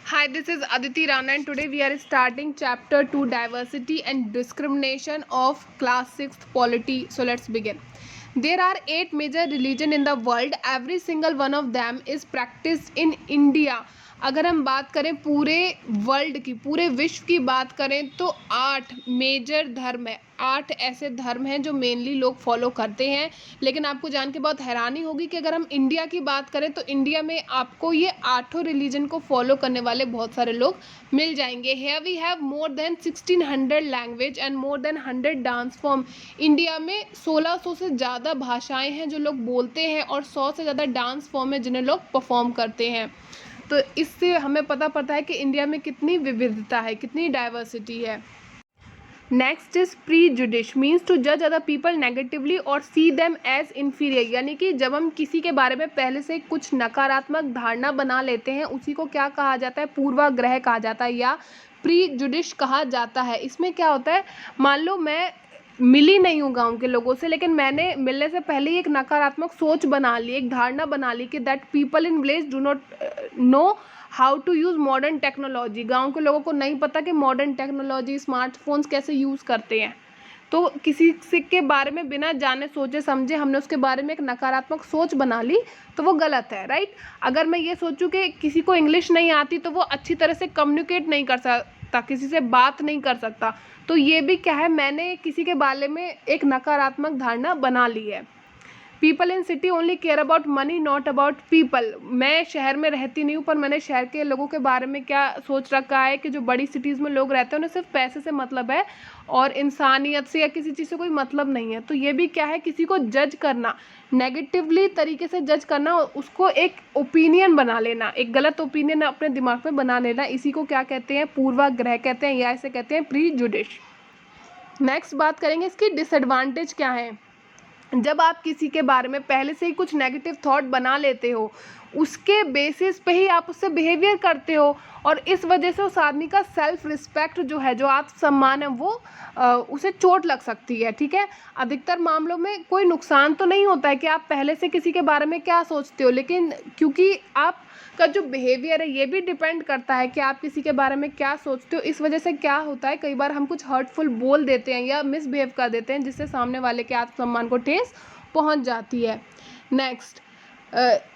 Hi, this is Aditi Rana and today we are starting chapter 2 diversity and discrimination of class 6th polity. So let's begin. There are 8 major religion in the world. Every single one of them is practiced in India. अगर हम बात करें पूरे world की, पूरे विश्व की बात करें तो 8 मेजर धर्म है। 8 ऐसे धर्म हैं जो मेनली लोग फॉलो करते हैं। लेकिन आपको जान के बहुत हैरानी होगी कि अगर हम इंडिया की बात करें तो इंडिया में आपको ये 8 रिलीजन को फॉलो करने वाले बहुत सारे लोग मिल जाएंगे। Here we have more than 1600 language and more than 100 dance form. India में 1600 से ज़्यादा भाषाएं हैं जो लोग बोलते हैं और 100 से ज़्यादा डांस फॉर्म है जिन्हें लोग परफॉर्म करते हैं। तो इससे हमें पता पड़ता है कि इंडिया में कितनी विविधता है, कितनी डाइवर्सिटी है। नेक्स्ट इज प्रीजुडिश मीन्स टू जज अदर पीपल नेगेटिवली और सी देम एज इन्फीरियर, यानी कि जब हम किसी के बारे में पहले से कुछ नकारात्मक धारणा बना लेते हैं उसी को क्या कहा जाता है, पूर्वाग्रह कहा जाता है या प्रीजुडिश कहा जाता है। इसमें क्या होता है, मान लो मैं मिली नहीं हूँ गाँव के लोगों से, लेकिन मैंने मिलने से पहले ही एक नकारात्मक सोच बना ली, एक धारणा बना ली कि that people in village do not know how to use modern technology. गांव के लोगों को नहीं पता कि मॉडर्न टेक्नोलॉजी, स्मार्टफोन्स कैसे यूज़ करते हैं। तो किसी से के बारे में बिना जाने सोचे समझे हमने उसके बारे में एक नकारात्मक सोच बना ली, तो वो गलत है, राइट। अगर मैं ये सोचूं कि किसी को इंग्लिश नहीं आती तो वो अच्छी तरह से कम्युनिकेट नहीं कर सकता, किसी से बात नहीं कर सकता, तो ये भी क्या है, मैंने किसी के बारे में एक नकारात्मक धारणा बना ली है। People in city only care about money not about people. मैं शहर में रहती नहीं हूँ पर मैंने शहर के लोगों के बारे में क्या सोच रखा है कि जो बड़ी सिटीज़ में लोग रहते हैं उन्हें सिर्फ पैसे से मतलब है और इंसानियत से या किसी चीज़ से कोई मतलब नहीं है। तो ये भी क्या है, किसी को जज करना, नेगेटिवली तरीके से जज करना, उसको एक ओपिनियन बना लेना, एक गलत ओपिनियन अपने दिमाग में बना लेना, इसी को क्या कहते हैं, पूर्वाग्रह कहते हैं या इसे कहते हैं प्रीजुडिश। नेक्स्ट बात करेंगे इसकी डिसएडवांटेज क्या है। जब आप किसी के बारे में पहले से ही कुछ नेगेटिव थॉट बना लेते हो, उसके बेसिस पे ही आप उससे बिहेवियर करते हो और इस वजह से उस आदमी का सेल्फ रिस्पेक्ट जो है, जो आत्मसम्मान है, वो उसे चोट लग सकती है, ठीक है। अधिकतर मामलों में कोई नुकसान तो नहीं होता है कि आप पहले से किसी के बारे में क्या सोचते हो, लेकिन क्योंकि आप का जो बिहेवियर है ये भी डिपेंड करता है कि आप किसी के बारे में क्या सोचते हो। इस वजह से क्या होता है, कई बार हम कुछ हर्टफुल बोल देते हैं या मिसबिहेव कर देते हैं जिससे सामने वाले के आत्मसम्मान को ठेस पहुंच जाती है। Next,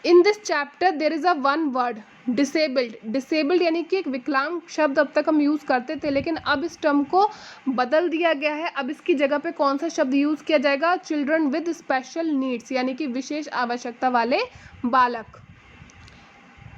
in this chapter there is a one word disabled. Disabled यानी कि एक विकलांग शब्द अब तक हम यूज़ करते थे, लेकिन अब इस टर्म को बदल दिया गया है। अब इसकी जगह पे कौन सा शब्द यूज़ किया जाएगा, चिल्ड्रन विद स्पेशल नीड्स, यानी कि विशेष आवश्यकता वाले बालक।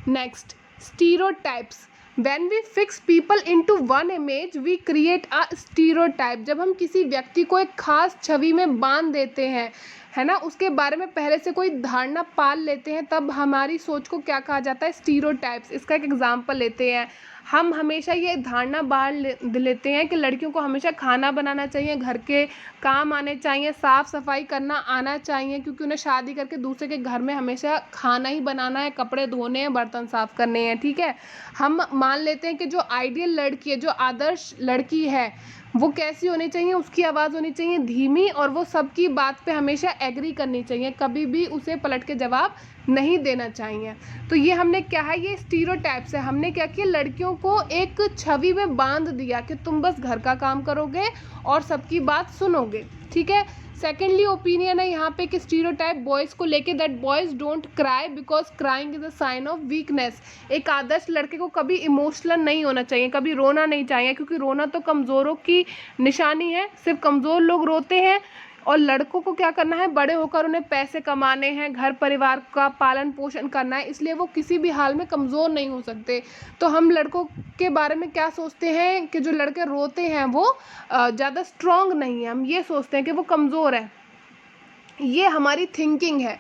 Next, stereotypes. When we fix people into one image, we create a stereotype. जब हम किसी व्यक्ति को एक खास छवि में बांध देते हैं, है ना, उसके बारे में पहले से कोई धारणा पाल लेते हैं, तब हमारी सोच को क्या कहा जाता है, स्टीरियोटाइप्स। इसका एक एग्जांपल लेते हैं। हम हमेशा ये धारणा बांध लेते हैं कि लड़कियों को हमेशा खाना बनाना चाहिए, घर के काम आने चाहिए, साफ़ सफाई करना आना चाहिए, क्योंकि उन्हें शादी करके दूसरे के घर में हमेशा खाना ही बनाना है, कपड़े धोने हैं, बर्तन साफ़ करने हैं, ठीक है। हम मान लेते हैं कि जो आइडियल लड़की है, जो आदर्श लड़की है, वो कैसी होनी चाहिए, उसकी आवाज़ होनी चाहिए धीमी और वो सबकी बात पे हमेशा एग्री करनी चाहिए, कभी भी उसे पलट के जवाब नहीं देना चाहिए। तो ये हमने क्या है, ये स्टीरियोटाइप्स है। हमने क्या किया, लड़कियों को एक छवि में बांध दिया कि तुम बस घर का काम करोगे और सबकी बात सुनोगे, ठीक है। सेकेंडली ओपिनियन है यहाँ पे कि स्टीरियोटाइप बॉयज़ को लेके, that boys don't cry because crying is a sign of weakness. एक आदर्श लड़के को कभी इमोशनल नहीं होना चाहिए, कभी रोना नहीं चाहिए, क्योंकि रोना तो कमज़ोरों की निशानी है, सिर्फ कमज़ोर लोग रोते हैं। और लड़कों को क्या करना है, बड़े होकर उन्हें पैसे कमाने हैं, घर परिवार का पालन पोषण करना है, इसलिए वो किसी भी हाल में कमज़ोर नहीं हो सकते। तो हम लड़कों के बारे में क्या सोचते हैं कि जो लड़के रोते हैं वो ज़्यादा स्ट्रॉन्ग नहीं है, हम ये सोचते हैं कि वो कमज़ोर है। ये हमारी थिंकिंग है,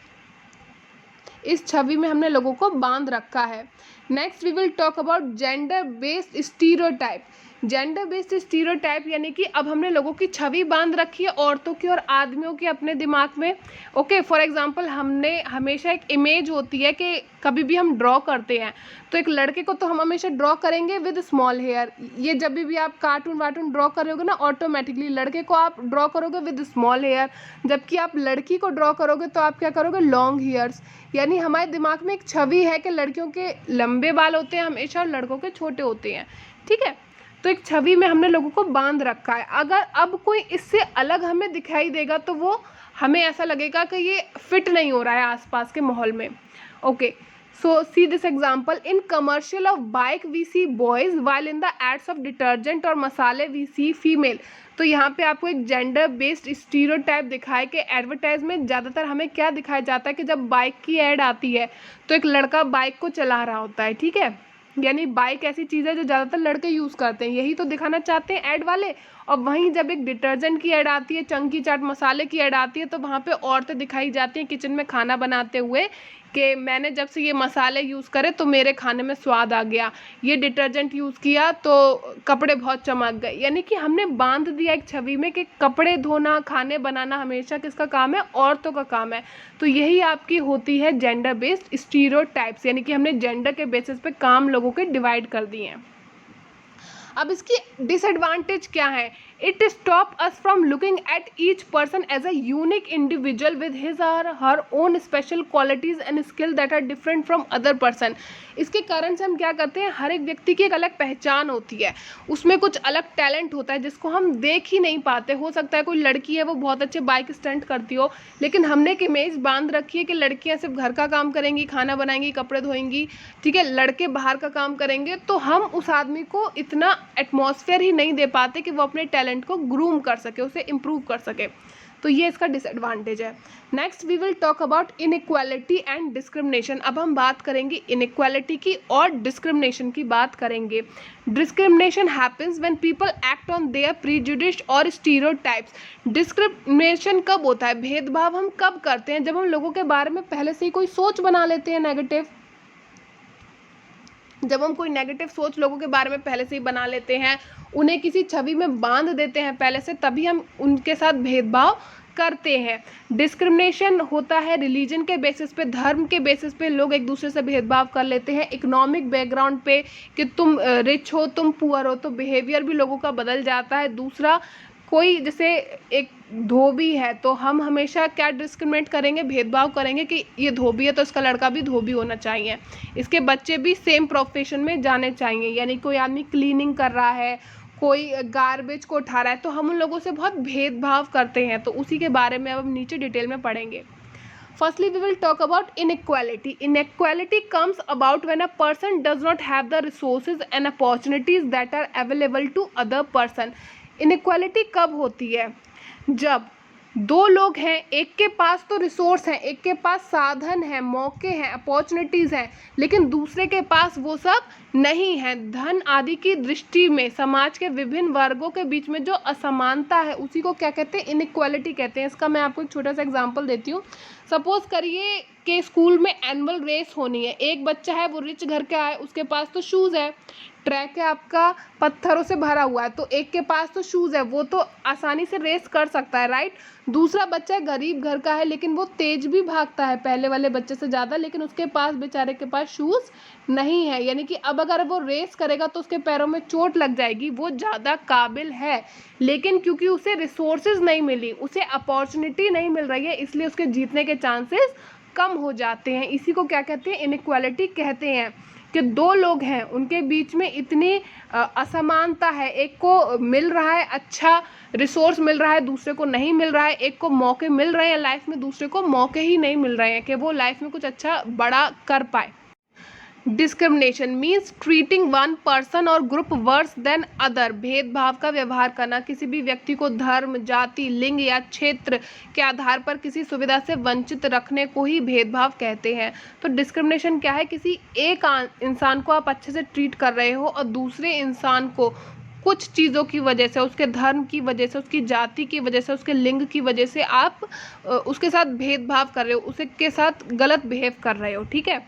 इस छवि में हमने लोगों को बांध रखा है। Next we will talk about gender based stereotype. Gender based stereotype यानी कि अब हमने लोगों की छवि बांध रखी है औरतों की और आदमियों की अपने दिमाग में। ओके, फॉर एग्जांपल हमने हमेशा एक इमेज होती है कि कभी भी हम ड्रॉ करते हैं तो एक लड़के को तो हम हमेशा ड्रॉ करेंगे विद स्मॉल हेयर। ये जब भी आप कार्टून वार्टून ड्रॉ करोगे ना, ऑटोमेटिकली लड़के को आप ड्रॉ करोगे विद स्मॉल हेयर, जबकि आप लड़की को ड्रॉ करोगे तो आप क्या करोगे, लॉन्ग हेयर्स। यानी हमारे दिमाग में एक छवि है कि लड़कियों के लंबे बाल होते हैं हमेशा और लड़कों के छोटे होते हैं। ठीक है, तो एक छवि में हमने लोगों को बांध रखा है। अगर अब कोई इससे अलग हमें दिखाई देगा तो वो हमें ऐसा लगेगा कि ये फिट नहीं हो रहा है आसपास के माहौल में। Okay, so see this example, in commercial of bike we see boys while in the ads of detergent और मसाले वी सी फीमेल। तो यहाँ पे आपको एक जेंडर बेस्ड स्टीरियोटाइप दिखाए कि एडवर्टाइजमेंट ज़्यादातर हमें क्या दिखाया जाता है कि जब बाइक की ऐड आती है तो एक लड़का बाइक को चला रहा होता है। ठीक है, यानी बाइक ऐसी चीज़ है जो ज़्यादातर लड़के यूज़ करते हैं, यही तो दिखाना चाहते हैं ऐड वाले। और वहीं जब एक डिटर्जेंट की ऐड आती है, चंकी चाट मसाले की ऐड आती है, तो वहाँ पे औरतें दिखाई जाती हैं किचन में खाना बनाते हुए कि मैंने जब से ये मसाले यूज़ करे तो मेरे खाने में स्वाद आ गया, ये डिटर्जेंट यूज़ किया तो कपड़े बहुत चमक गए। यानी कि हमने बांध दिया एक छवि में कि कपड़े धोना, खाने बनाना हमेशा किसका काम है, औरतों का काम है। तो यही आपकी होती है जेंडर बेस्ड स्टीरियोटाइप्स, यानी कि हमने जेंडर के बेसिस पे काम लोगों के डिवाइड कर दिए हैं। अब इसकी डिसएडवांटेज क्या है, it stop us from looking at each person as a unique individual with his or her own special qualities and skill that are different from other person. इसके कारण से हम क्या करते हैं, हर एक व्यक्ति की एक अलग पहचान होती है, उसमें कुछ अलग टैलेंट होता है जिसको हम देख ही नहीं पाते। हो सकता है कोई लड़की है वो बहुत अच्छे बाइक स्टंट करती हो, लेकिन हमने एक इमेज बांध रखी है कि लड़कियां सिर्फ घर का काम करेंगी, खाना बनाएंगी, कपड़े धोएंगी, ठीक है, लड़के बाहर का काम करेंगे। तो हम उस आदमी को इतना एटमॉस्फेयर ही नहीं दे पाते कि वो अपने टैलेंट को ग्रूम कर सके, उसे इम्प्रूव कर सके। तो ये इसका डिसएडवांटेज है। Next we will talk about inequality and discrimination. अब हम बात करेंगे इनइक्वालिटी की और डिस्क्रिमिनेशन की बात करेंगे। Discrimination happens when people act on their prejudice और स्टीरियोटाइप्स। डिस्क्रिमिनेशन कब होता है, भेदभाव हम कब करते हैं, जब हम लोगों के बारे में पहले से ही कोई सोच बना लेते हैं नेगेटिव। जब हम कोई नेगेटिव सोच लोगों के बारे में पहले से ही बना लेते हैं, उन्हें किसी छवि में बांध देते हैं पहले से, तभी हम उनके साथ भेदभाव करते हैं। डिस्क्रिमिनेशन होता है रिलीजन के बेसिस पे, धर्म के बेसिस पे लोग एक दूसरे से भेदभाव कर लेते हैं। इकोनॉमिक बैकग्राउंड पे कि तुम रिच हो, तुम पुअर हो, तो बिहेवियर भी लोगों का बदल जाता है। दूसरा, कोई जैसे एक धोबी है तो हम हमेशा क्या डिस्क्रिमिनेट करेंगे, भेदभाव करेंगे कि ये धोबी है तो इसका लड़का भी धोबी होना चाहिए, इसके बच्चे भी सेम प्रोफेशन में जाने चाहिए। यानी कोई आदमी क्लीनिंग कर रहा है, कोई गार्बेज को उठा रहा है, तो हम उन लोगों से बहुत भेदभाव करते हैं। तो उसी के बारे में अब हम नीचे डिटेल में पढ़ेंगे। Firstly, we will talk about inequality. Inequality comes about when a person does not have the resources and opportunities that are available to other person. Inequality कब होती है, जब दो लोग हैं, एक के पास तो रिसोर्स है, एक के पास साधन है, मौके हैं, अपॉर्चुनिटीज़ हैं, लेकिन दूसरे के पास वो सब नहीं है। धन आदि की दृष्टि में समाज के विभिन्न वर्गों के बीच में जो असमानता है उसी को क्या कहते हैं, इनइक्वालिटी कहते हैं। इसका मैं आपको एक छोटा सा एग्जांपल देती हूँ। सपोज करिए कि स्कूल में एनुअल रेस होनी है, एक बच्चा है वो रिच घर का है, उसके पास तो शूज़ है, ट्रैक है आपका पत्थरों से भरा हुआ है, तो एक के पास तो शूज़ है, वो तो आसानी से रेस कर सकता है, राइट। दूसरा बच्चा गरीब घर का है लेकिन वो तेज भी भागता है पहले वाले बच्चे से ज़्यादा, लेकिन उसके पास बेचारे के पास शूज़ नहीं है। यानी कि अब अगर वो रेस करेगा तो उसके पैरों में चोट लग जाएगी। वो ज़्यादा काबिल है लेकिन क्योंकि उसे रिसोर्सेज नहीं मिली, उसे अपॉर्चुनिटी नहीं मिल रही है, इसलिए उसके जीतने के चांसेस कम हो जाते हैं। इसी को क्या कहते हैं, इनइक्वालिटी कहते हैं। कि दो लोग हैं उनके बीच में इतनी असमानता है, एक को मिल रहा है अच्छा रिसोर्स मिल रहा है, दूसरे को नहीं मिल रहा है, एक को मौके मिल रहे हैं लाइफ में, दूसरे को मौके ही नहीं मिल रहे हैं कि वो लाइफ में कुछ अच्छा बड़ा कर पाए। Discrimination means treating one person और ग्रुप वर्स देन अदर। भेदभाव का व्यवहार करना, किसी भी व्यक्ति को धर्म, जाति, लिंग या क्षेत्र के आधार पर किसी सुविधा से वंचित रखने को ही भेदभाव कहते हैं। तो डिस्क्रिमिनेशन क्या है, किसी एक इंसान को आप अच्छे से ट्रीट कर रहे हो और दूसरे इंसान को कुछ चीज़ों की वजह से, उसके धर्म की वजह से, उसकी जाति की वजह से, उसके लिंग की वजह से आप उसके साथ भेदभाव कर रहे हो, उसके साथ गलत बिहेव कर रहे हो, ठीक है।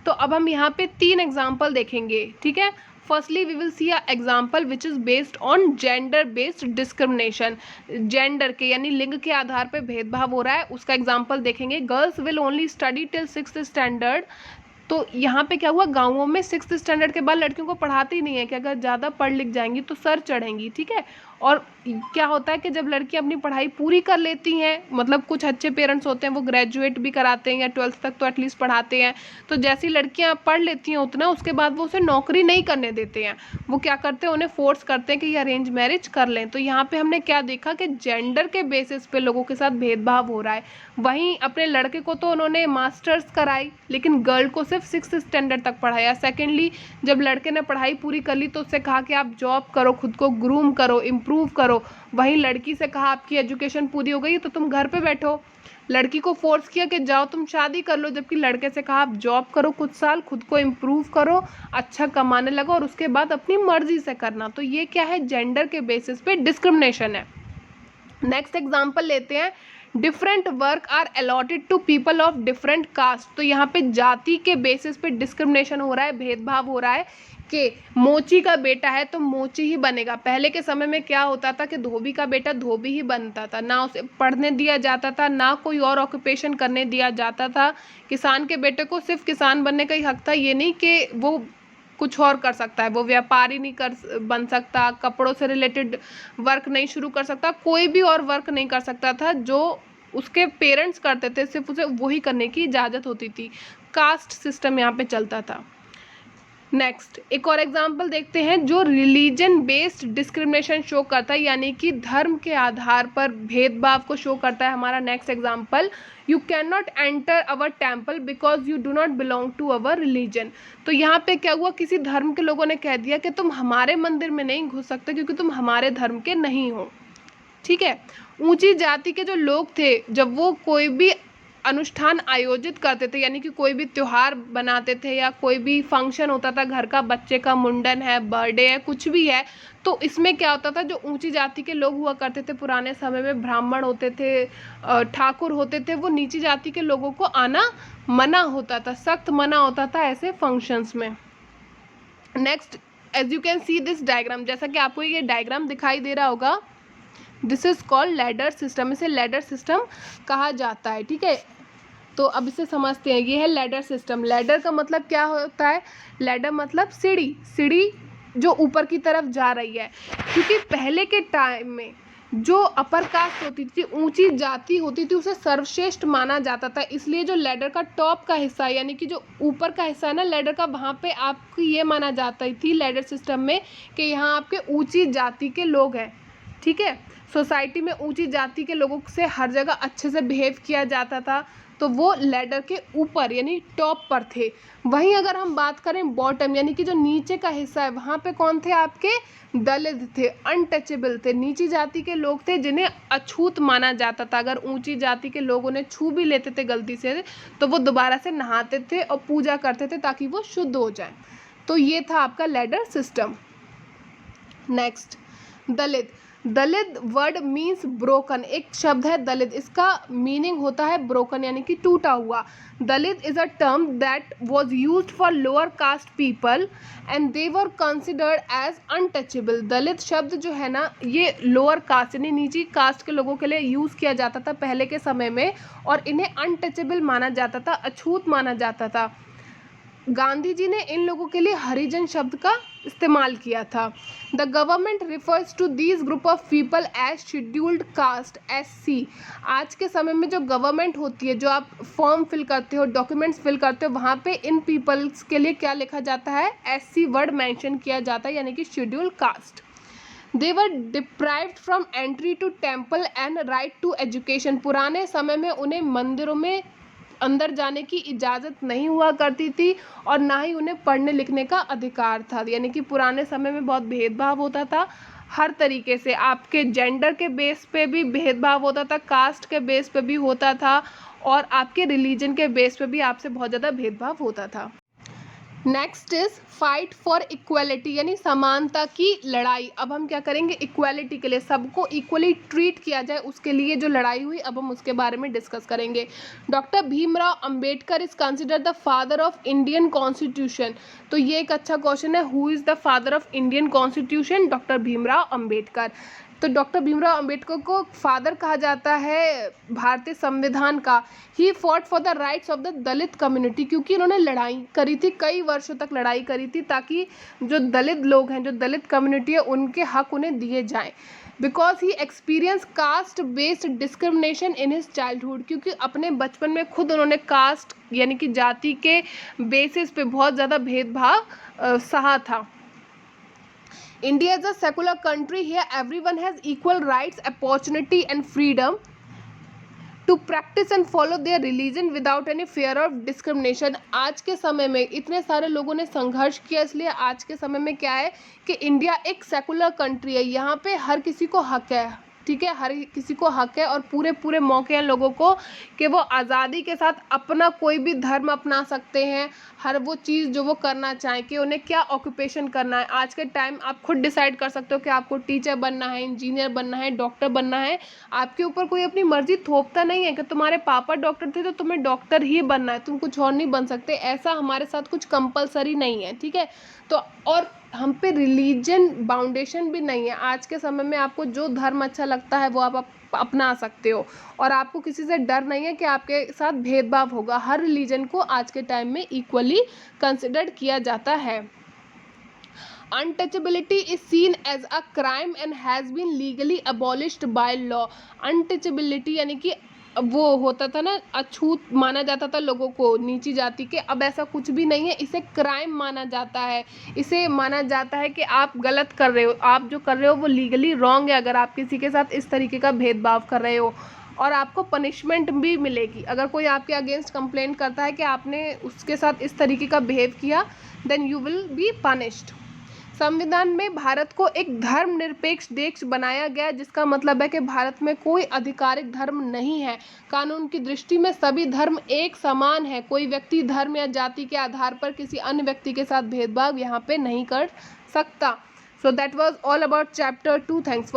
तो अब हम यहाँ पे 3 एग्जाम्पल देखेंगे, ठीक है। Firstly we will see a example which is based on gender based discrimination. Gender के यानी लिंग के आधार पर भेदभाव हो रहा है, उसका एग्जाम्पल देखेंगे। Girls will only study till 6th standard. तो यहाँ पे क्या हुआ, गाँवों में 6th स्टैंडर्ड के बाद लड़कियों को पढ़ाते ही नहीं है कि अगर ज़्यादा पढ़ लिख जाएंगी तो सर चढ़ेंगी, ठीक है। और क्या होता है कि जब लड़कियां अपनी पढ़ाई पूरी कर लेती हैं, मतलब कुछ अच्छे पेरेंट्स होते हैं वो ग्रेजुएट भी कराते हैं या 12th तक तो एटलीस्ट पढ़ाते हैं, तो जैसी लड़कियां पढ़ लेती हैं उतना, उसके बाद वो उसे नौकरी नहीं करने देते हैं। वो क्या करते हैं, उन्हें फोर्स करते हैं कि ये अरेंज मैरिज कर लें। तो यहाँ पे हमने क्या देखा कि जेंडर के बेसिस पे लोगों के साथ भेदभाव हो रहा है। वहीं अपने लड़के को तो उन्होंने मास्टर्स कराई, लेकिन गर्ल को सिर्फ 6th स्टैंडर्ड तक पढ़ाया। सेकेंडली, जब लड़के ने पढ़ाई पूरी कर ली तो उससे कहा कि आप जॉब करो, खुद को ग्रूम करो, इम्प्रूव करो। वहीं लड़की से कहा आपकी एजुकेशन पूरी हो गई तो तुम घर पे बैठो। लड़की को फोर्स किया कि जाओ तुम शादी कर लो, जबकि लड़के से कहा आप जॉब करो कुछ साल, खुद को इम्प्रूव करो, अच्छा कमाने लगो और उसके बाद अपनी मर्जी से करना। तो ये क्या है, जेंडर के बेसिस पे डिस्क्रिमिनेशन है। नेक्स्ट एग्जाम्पल लेते हैं। Different work are allotted to people of different caste. तो यहाँ पे जाति के बेसिस पे डिस्क्रिमिनेशन हो रहा है, भेदभाव हो रहा है कि मोची का बेटा है तो मोची ही बनेगा। पहले के समय में क्या होता था कि धोबी का बेटा धोबी ही बनता था, ना उसे पढ़ने दिया जाता था, ना कोई और ऑक्यूपेशन करने दिया जाता था। किसान के बेटे को सिर्फ किसान बनने का ही हक था, ये नहीं कि वो कुछ और कर सकता है, वो व्यापारी नहीं कर बन सकता, कपड़ों से रिलेटेड वर्क नहीं शुरू कर सकता, कोई भी और वर्क नहीं कर सकता था जो उसके पेरेंट्स करते थे, सिर्फ उसे वही करने की इजाज़त होती थी। कास्ट सिस्टम यहाँ पे चलता था। नेक्स्ट एक और एग्जाम्पल देखते हैं जो रिलीजन बेस्ड डिस्क्रिमिनेशन शो करता है, यानी कि धर्म के आधार पर भेदभाव को शो करता है। हमारा next example, you can not enter our temple because you do not belong to our religion. तो यहाँ पे क्या हुआ, किसी धर्म के लोगों ने कह दिया कि तुम हमारे मंदिर में नहीं घुस सकते क्योंकि तुम हमारे धर्म के नहीं हो, ठीक है। ऊंची जाति के जो लोग थे, जब वो कोई भी अनुष्ठान आयोजित करते थे, यानी कि कोई भी त्योहार बनाते थे या कोई भी फंक्शन होता था घर का, बच्चे का मुंडन है, बर्थडे है, कुछ भी है, तो इसमें क्या होता था, जो ऊंची जाति के लोग हुआ करते थे पुराने समय में, ब्राह्मण होते थे, ठाकुर होते थे, वो नीची जाति के लोगों को आना मना होता था, सख्त मना होता था ऐसे फंक्शंस में। Next, as you can see this diagram, जैसा कि आपको ये डायग्राम दिखाई दे रहा होगा, this is called ladder system. इसे लैडर सिस्टम कहा जाता है, ठीक है। तो अब इसे समझते हैं, ये है लैडर सिस्टम। लैडर का मतलब क्या होता है, लैडर मतलब सीढ़ी, सीढ़ी जो ऊपर की तरफ जा रही है। क्योंकि पहले के टाइम में जो अपर कास्ट होती थी, ऊंची जाति होती थी, उसे सर्वश्रेष्ठ माना जाता था, इसलिए जो लैडर का टॉप का हिस्सा है, यानी कि जो ऊपर का हिस्सा है ना लैडर का, वहाँ पे आपको ये माना जाता थी लैडर सिस्टम में कि यहाँ आपके ऊंची जाति के लोग हैं, ठीक है। सोसाइटी में ऊंची जाति के लोगों से हर जगह अच्छे से बिहेव किया जाता था, तो वो लैडर के ऊपर यानी टॉप पर थे। वहीं अगर हम बात करें बॉटम यानी कि जो नीचे का हिस्सा है, वहाँ पे कौन थे, आपके दलित थे, अनटचेबल थे, नीची जाति के लोग थे जिन्हें अछूत माना जाता था। अगर ऊंची जाति के लोग उन्हें छू भी लेते थे गलती से तो वो दोबारा से नहाते थे और पूजा करते थे ताकि वो शुद्ध हो जाए। तो ये था आपका लैडर सिस्टम। नेक्स्ट, दलित। दलित वर्ड मीन्स ब्रोकन, एक शब्द है दलित, इसका मीनिंग होता है ब्रोकन यानी कि टूटा हुआ। Dalit is a term that was used for lower caste people and they were considered as untouchable. Dalit शब्द जो है ना, ये लोअर कास्ट यानी नीची कास्ट के लोगों के लिए यूज़ किया जाता था पहले के समय में, और इन्हें अनटचेबल माना जाता था, अछूत माना जाता था। गांधी जी ने इन लोगों के लिए हरिजन शब्द का इस्तेमाल किया था। The government refers to these group of people as scheduled caste, SC। आज के समय में जो गवर्नमेंट होती है, जो आप फॉर्म फिल करते हो, डॉक्यूमेंट्स फिल करते हो, वहाँ पे इन पीपल्स के लिए क्या लिखा जाता है, SC वर्ड मेंशन किया जाता है, यानी कि scheduled caste. They were deprived from entry to temple and right to education. पुराने समय में उन्हें मंदिरों में अंदर जाने की इजाज़त नहीं हुआ करती थी और ना ही उन्हें पढ़ने लिखने का अधिकार था। यानी कि पुराने समय में बहुत भेदभाव होता था, हर तरीके से आपके जेंडर के बेस पे भी भेदभाव होता था, कास्ट के बेस पे भी होता था, और आपके रिलीजन के बेस पे भी आपसे बहुत ज़्यादा भेदभाव होता था। नेक्स्ट, एक और एग्जाम्पल देखते हैं जो रिलीजन बेस्ड डिस्क्रिमिनेशन शो करता है, यानी कि धर्म के आधार पर भेदभाव हो रहा है। Firstly we will see a example which is based on gender based discrimination. तो यहाँ पे क्या हुआ, next is fight for equality, यानी समानता की लड़ाई। अब हम क्या करेंगे, इक्वलिटी के लिए, सबको इक्वली ट्रीट किया जाए, उसके लिए जो लड़ाई हुई, अब हम उसके बारे में डिस्कस करेंगे। Doctor Bhimrao Ambedkar is considered the father of Indian constitution. तो ये एक अच्छा क्वेश्चन है, who is the father of Indian constitution? Doctor Bhimrao Ambedkar. तो डॉक्टर भीमराव अंबेडकर को फादर कहा जाता है भारतीय संविधान का। He fought for the rights of the Dalit community, क्योंकि इन्होंने लड़ाई करी थी, कई वर्षों तक लड़ाई करी थी, ताकि जो दलित लोग हैं, जो दलित कम्युनिटी है, उनके हक उन्हें दिए जाएं। Because he experience caste based discrimination in his childhood, क्योंकि अपने बचपन में खुद उन्होंने कास्ट यानी कि जाति के बेसिस पे बहुत ज़्यादा भेदभाव सहा था। India is a secular country. Here everyone has equal rights, opportunity and freedom to practice and follow their religion without any fear of discrimination. आज के समय में इतने सारे लोगों ने संघर्ष किया, इसलिए आज के समय में क्या है कि इंडिया एक सेकुलर कंट्री है, यहाँ पे हर किसी को हक है, ठीक है, हर किसी को हक है और पूरे पूरे मौके हैं लोगों को कि वो आज़ादी के साथ अपना कोई भी धर्म अपना सकते हैं, हर वो चीज़ जो वो करना चाहें, कि उन्हें क्या ऑक्यूपेशन करना है। आज के टाइम आप खुद डिसाइड कर सकते हो कि आपको टीचर बनना है, इंजीनियर बनना है, डॉक्टर बनना है। आपके ऊपर कोई अपनी मर्जी थोपता नहीं है कि तुम्हारे पापा डॉक्टर थे तो तुम्हें डॉक्टर ही बनना है, तुम कुछ और नहीं बन सकते, ऐसा हमारे साथ कुछ कंपलसरी नहीं है, ठीक है। तो और हम पे रिलीजन बाउंडेशन भी नहीं है। आज के समय में आपको जो धर्म अच्छा लगता है वो आप अपना सकते हो, और आपको किसी से डर नहीं है कि आपके साथ भेदभाव होगा। हर रिलीजन को आज के टाइम में इक्वली कंसिडर्ड किया जाता है। Untouchability is seen as a crime and has been legally abolished by law. Untouchability यानी कि वो होता था ना, अछूत माना जाता था लोगों को, नीची जाति के, अब ऐसा कुछ भी नहीं है, इसे क्राइम माना जाता है। इसे माना जाता है कि आप गलत कर रहे हो, आप जो कर रहे हो वो लीगली रॉन्ग है, अगर आप किसी के साथ इस तरीके का भेदभाव कर रहे हो, और आपको पनिशमेंट भी मिलेगी। अगर कोई आपके अगेंस्ट कंप्लेन करता है कि आपने उसके साथ इस तरीके का बिहेव किया, then you will be punished. संविधान में भारत को एक धर्मनिरपेक्ष देश बनाया गया, जिसका मतलब है कि भारत में कोई आधिकारिक धर्म नहीं है। कानून की दृष्टि में सभी धर्म एक समान है, कोई व्यक्ति धर्म या जाति के आधार पर किसी अन्य व्यक्ति के साथ भेदभाव यहाँ पे नहीं कर सकता। So that was all about chapter 2। Thanks for